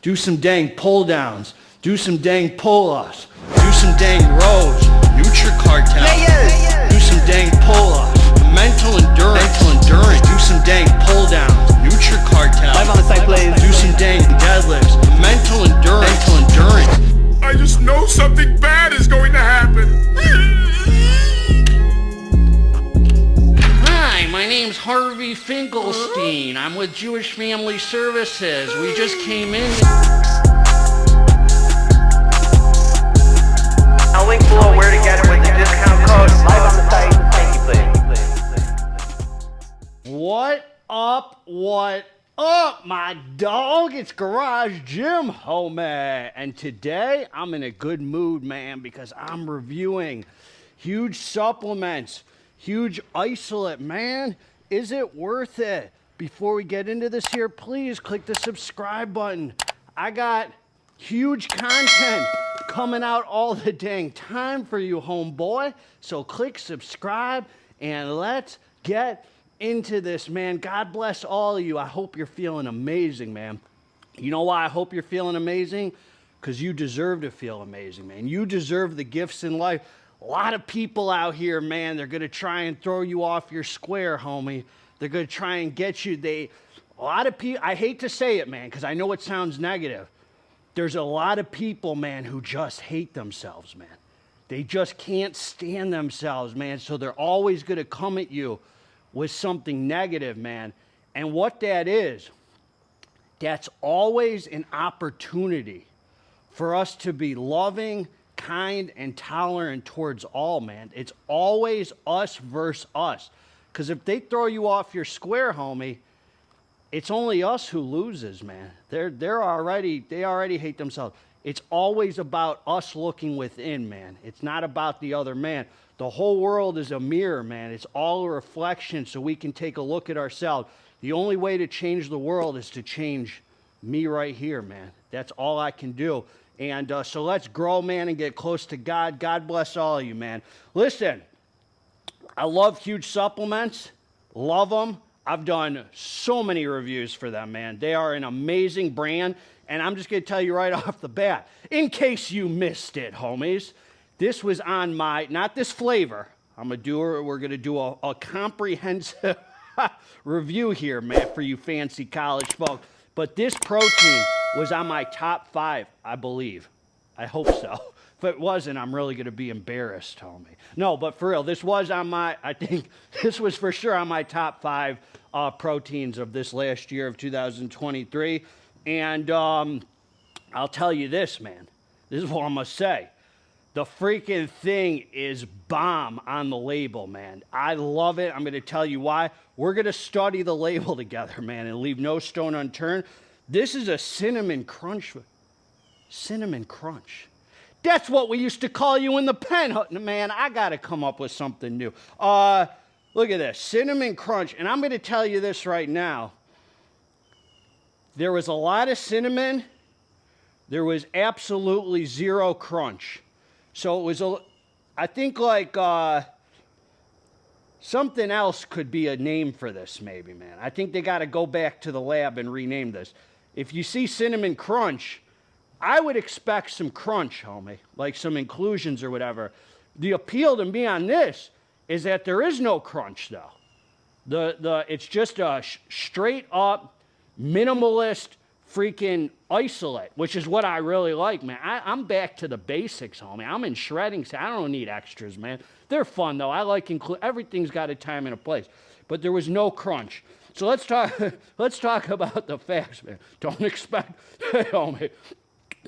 do some dang pull downs, do some dang pull-ups, do some dang rows, Nutricartel, do some dang pull-ups, mental endurance, do some dang pull downs, Nutricartel, live on the site, please. Do some dang deadlifts, mental endurance. I just know something bad is going to happen. Hi, my name's Harvey Finkelstein. I'm with Jewish Family Services. We just came in. I'll link below where to get it with the discount code. Live on the site. Thank you, please. What up, my dog? It's Garage GYMHOMIE. And today, I'm in a good mood, man, because I'm reviewing huge supplements, huge isolate, man. Is it worth it? Before we get into this here, please click the subscribe button. I got huge content coming out all the dang time for you, homeboy. So click subscribe and let's get into this, man. God bless all of you. I hope you're feeling amazing, man. You know why I hope you're feeling amazing? Because you deserve to feel amazing, man. You deserve the gifts in life. A lot of people out here, man, they're going to try and throw you off your square, homie. They're going to try and get you. A lot of people, I hate to say it, man, because I know it sounds negative. There's a lot of people, man, who just hate themselves, man. They just can't stand themselves, man. So they're always going to come at you with something negative, man. And what that is, that's always an opportunity for us to be loving, kind, and tolerant towards all, man. It's always us versus us. Because if they throw you off your square, homie, it's only us who loses, man. They already hate themselves. It's always about us looking within, man. It's not about the other man. The whole world is a mirror, man. It's all a reflection, so we can take a look at ourselves. The only way to change the world is to change me right here, man. That's all I can do. And so let's grow, man, and get close to God. God bless all of you, man. Listen, I love huge supplements. Love them. I've done so many reviews for them, man. They are an amazing brand. And I'm just going to tell you right off the bat, in case you missed it, homies, this was on my, not this flavor. We're going to do a comprehensive review here, man, for you fancy college folks. But this protein was on my top 5, I believe. I hope so. If it wasn't, I'm really going to be embarrassed, homie. No, but for real, this was on my, I think this was for sure on my top 5 proteins of this last year of 2023. And I'll tell you this, man. This is what I'm going to say. The freaking thing is bomb on the label, man. I love it. I'm going to tell you why. We're going to study the label together, man, and leave no stone unturned. This is a cinnamon crunch. Cinnamon crunch. That's what we used to call you in the pen, man. I got to come up with something new. Look at this. Cinnamon crunch. And I'm going to tell you this right now. There was a lot of cinnamon. There was absolutely zero crunch. So it was, I think like something else could be a name for this maybe, man. I think they got to go back to the lab and rename this. If you see cinnamon crunch, I would expect some crunch, homie, like some inclusions or whatever. The appeal to me on this is that there is no crunch, though. It's just a straight up minimalist freaking isolate, which is what I really like, man. I'm back to the basics, homie. I'm in shredding. I don't need extras, man. They're fun, though. I like everything's got a time and a place. But there was no crunch. So let's talk about the facts, man. Don't expect, homie,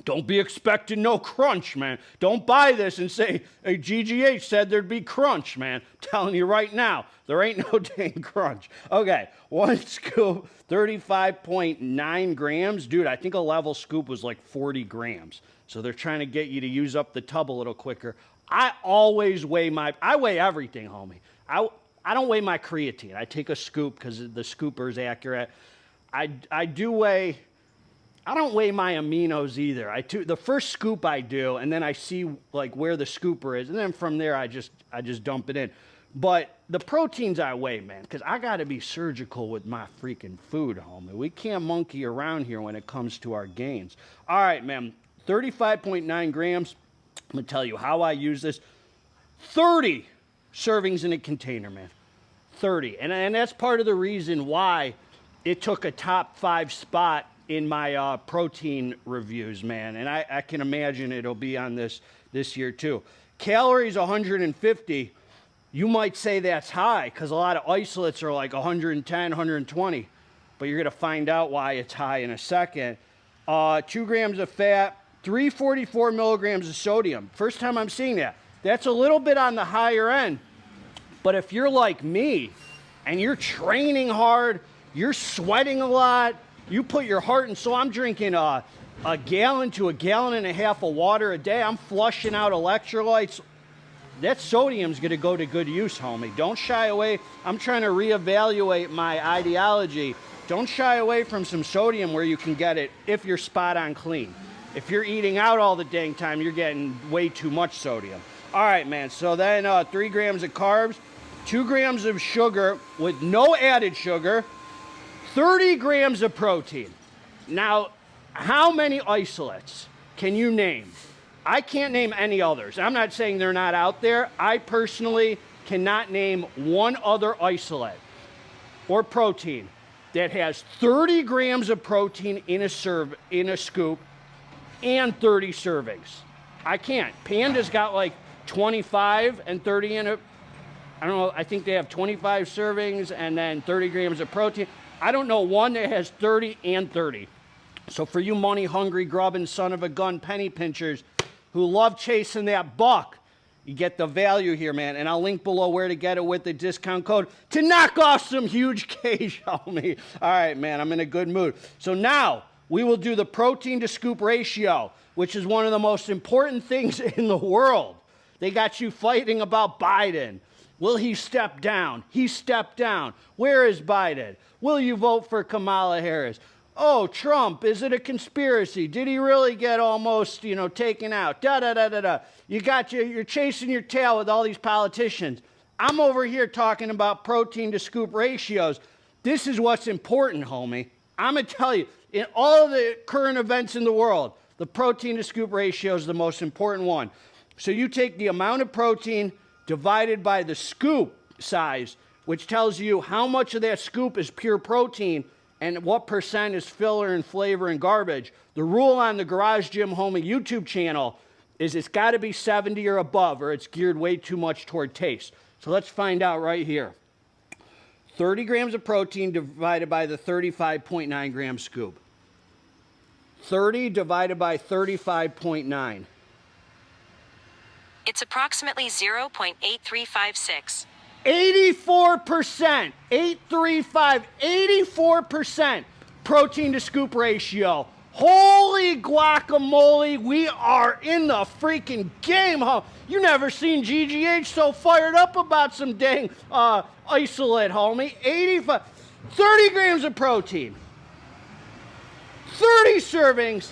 don't be expecting no crunch, man. Don't buy this and say, hey, GGH said there'd be crunch, man. I'm telling you right now, there ain't no dang crunch. Okay, 1 scoop, 35.9 grams. Dude, I think a level scoop was like 40 grams. So they're trying to get you to use up the tub a little quicker. I always weigh I weigh everything, homie. I don't weigh my creatine. I take a scoop because the scooper is accurate. I do weigh... I don't weigh my aminos either. The first scoop I do, and then I see like where the scooper is, and then from there I just dump it in. But the proteins I weigh, man, because I got to be surgical with my freaking food, homie. We can't monkey around here when it comes to our gains. All right, man, 35.9 grams. I'm going to tell you how I use this. 30 servings in a container, man. 30. And that's part of the reason why it took a top 5 spot in my protein reviews, man. And I can imagine it'll be on this year, too. Calories, 150. You might say that's high because a lot of isolates are like 110, 120. But you're going to find out why it's high in a second. 2 grams of fat, 344 milligrams of sodium. First time I'm seeing that. That's a little bit on the higher end. But if you're like me and you're training hard, you're sweating a lot, you put your heart and soul, I'm drinking a gallon to a gallon and a half of water a day. I'm flushing out electrolytes. That sodium's going to go to good use, homie. Don't shy away. I'm trying to reevaluate my ideology. Don't shy away from some sodium where you can get it if you're spot on clean. If you're eating out all the dang time, you're getting way too much sodium. All right, man. So then 3 grams of carbs, 2 grams of sugar with no added sugar, 30 grams of protein. Now, how many isolates can you name? I can't name any others. I'm not saying they're not out there. I personally cannot name one other isolate or protein that has 30 grams of protein in a scoop and 30 servings. I can't. Panda's got like 25 and 30 in it. I don't know. I think they have 25 servings and then 30 grams of protein. I don't know one that has 30 and 30. So for you money-hungry, grubbing son of a gun penny pinchers who love chasing that buck, you get the value here, man. And I'll link below where to get it with the discount code to knock off some huge cash, homie. All right, man, I'm in a good mood. So now we will do the protein to scoop ratio, which is one of the most important things in the world. They got you fighting about Biden. Will he step down? He stepped down. Where is Biden? Will you vote for Kamala Harris? Oh, Trump, is it a conspiracy? Did he really get almost, taken out? Da-da-da-da-da. You're chasing your tail with all these politicians. I'm over here talking about protein to scoop ratios. This is what's important, homie. I'm going to tell you, in all of the current events in the world, the protein to scoop ratio is the most important one. So you take the amount of protein divided by the scoop size, which tells you how much of that scoop is pure protein and what percent is filler and flavor and garbage. The rule on the Garage Gym Homie YouTube channel is it's got to be 70 or above, or it's geared way too much toward taste. So let's find out right here. 30 grams of protein divided by the 35.9 gram scoop. 30 divided by 35.9. It's approximately 0.8356. 84%, 84% protein to scoop ratio. Holy guacamole, we are in the freaking game, huh? You never seen GGH so fired up about some dang isolate, homie. 30 grams of protein, 30 servings,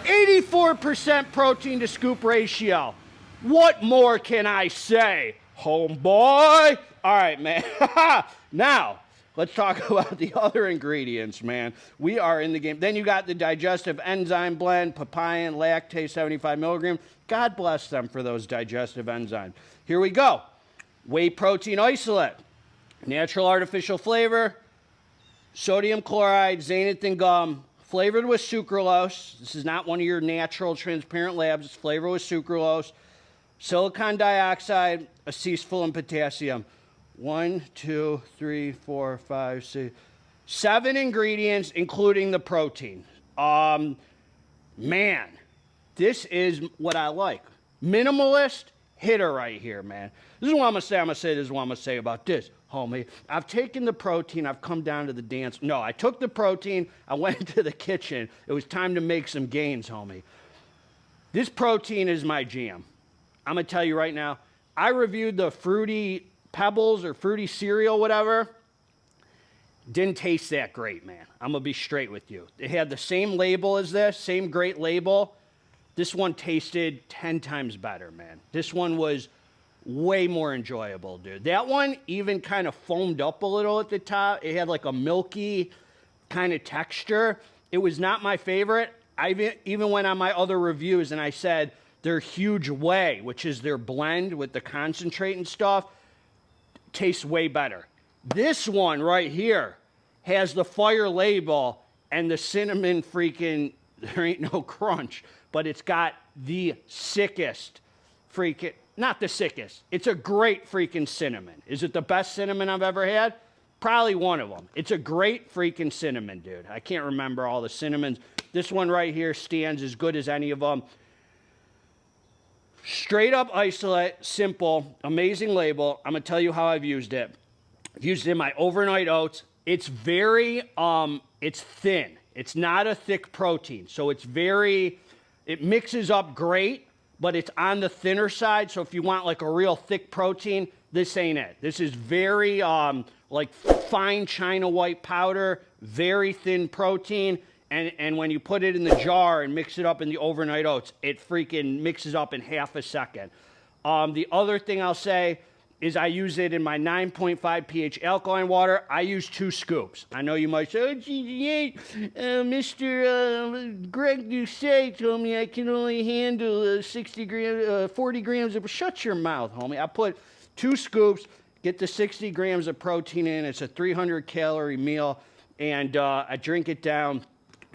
84% protein to scoop ratio. What more can I say, homeboy? All right, man. Now, let's talk about the other ingredients, man. We are in the game. Then you got the digestive enzyme blend, papaya and lactase, 75 milligrams. God bless them for those digestive enzymes. Here we go. Whey protein isolate, natural artificial flavor, sodium chloride, xanthan gum, flavored with sucralose. This is not one of your natural transparent labs. It's flavored with sucralose. Silicon dioxide, acesulfame, and potassium. 1, 2, 3, 4, 5, 6, 7 ingredients, including the protein. Man, this is what I like. Minimalist hitter right here, man. This is what I'm gonna say. This is what I'm gonna say about this, homie. I've taken the protein. I've come down to the dance. No, I took the protein. I went into the kitchen. It was time to make some gains, homie. This protein is my jam. I'm going to tell you right now, I reviewed the Fruity Pebbles or Fruity Cereal, whatever. Didn't taste that great, man. I'm going to be straight with you. It had the same label as this, same great label. This one tasted 10 times better, man. This one was way more enjoyable, dude. That one even kind of foamed up a little at the top. It had like a milky kind of texture. It was not my favorite. I even went on my other reviews and I said their huge whey, which is their blend with the concentrate and stuff, tastes way better. This one right here has the fire label and the cinnamon freaking, there ain't no crunch, but it's got the sickest freaking, not the sickest, it's a great freaking cinnamon. Is it the best cinnamon I've ever had? Probably one of them. It's a great freaking cinnamon, dude. I can't remember all the cinnamons. This one right here stands as good as any of them. Straight up isolate, simple, amazing label. I'm gonna tell you how I've used it. I've used it in my overnight oats. It's very, it's thin. It's not a thick protein. So it's very, it mixes up great, but it's on the thinner side. So if you want like a real thick protein, this ain't it. This is very, like fine China white powder, very thin protein. And when you put it in the jar and mix it up in the overnight oats, it freaking mixes up in half a second. The other thing I'll say is I use it in my 9.5 pH alkaline water. I use 2 scoops. I know you might say, oh, gee, Mr. Greg Doucet told me I can only handle 40 grams of, shut your mouth, homie. I put 2 scoops, get the 60 grams of protein in. It's a 300 calorie meal, and I drink it down.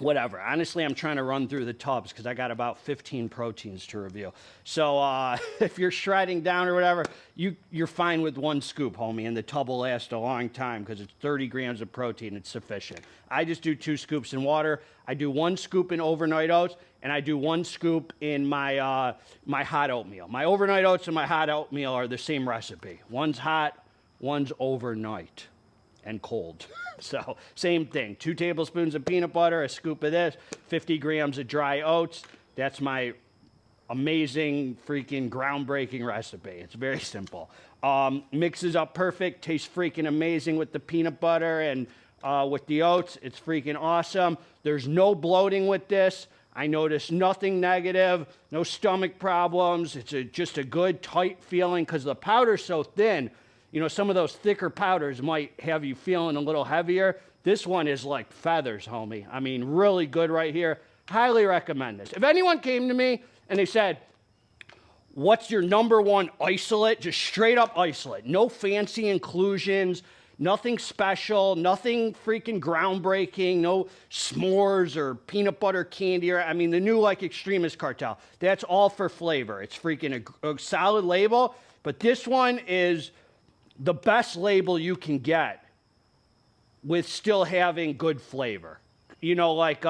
Whatever. Honestly, I'm trying to run through the tubs because I got about 15 proteins to review. So if you're shredding down or whatever, you're fine with 1 scoop, homie, and the tub will last a long time because it's 30 grams of protein. It's sufficient. I just do 2 scoops in water. I do 1 scoop in overnight oats, and I do 1 scoop in my my hot oatmeal. My overnight oats and my hot oatmeal are the same recipe. One's hot, one's overnight and cold. So same thing, 2 tablespoons of peanut butter, a scoop of this, 50 grams of dry oats. That's my amazing, freaking groundbreaking recipe. It's very simple. Mixes up perfect, tastes freaking amazing with the peanut butter and with the oats. It's freaking awesome. There's no bloating with this. I noticed nothing negative, no stomach problems. It's just a good, tight feeling because the powder's so thin. You know, some of those thicker powders might have you feeling a little heavier. This one is like feathers, homie. I mean, really good right here. Highly recommend this. If anyone came to me and they said, what's your #1 isolate? Just straight up isolate. No fancy inclusions, nothing special, nothing freaking groundbreaking, no s'mores or peanut butter candy. I mean, the new like Xtremis Cartel. That's all for flavor. It's freaking a solid label, but this one is the best label you can get with still having good flavor. You know, like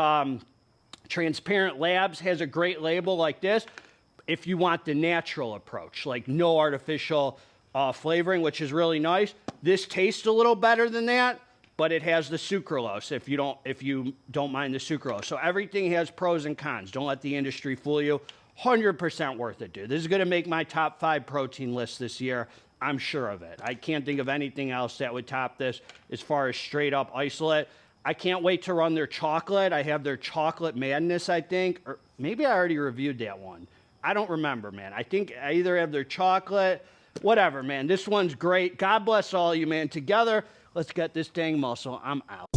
Transparent Labz has a great label like this if you want the natural approach, like no artificial flavoring, which is really nice. This tastes a little better than that, but it has the sucralose if you don't mind the sucralose. So everything has pros and cons. Don't let the industry fool you. 100% worth it, dude. This is gonna make my top 5 protein list this year. I'm sure of it. I can't think of anything else that would top this as far as straight up isolate. I can't wait to run their chocolate. I have their chocolate madness, I think, or maybe I already reviewed that one. I don't remember, man. I think I either have their chocolate, whatever, man. This one's great. God bless all of you, man. Together, let's get this dang muscle. I'm out.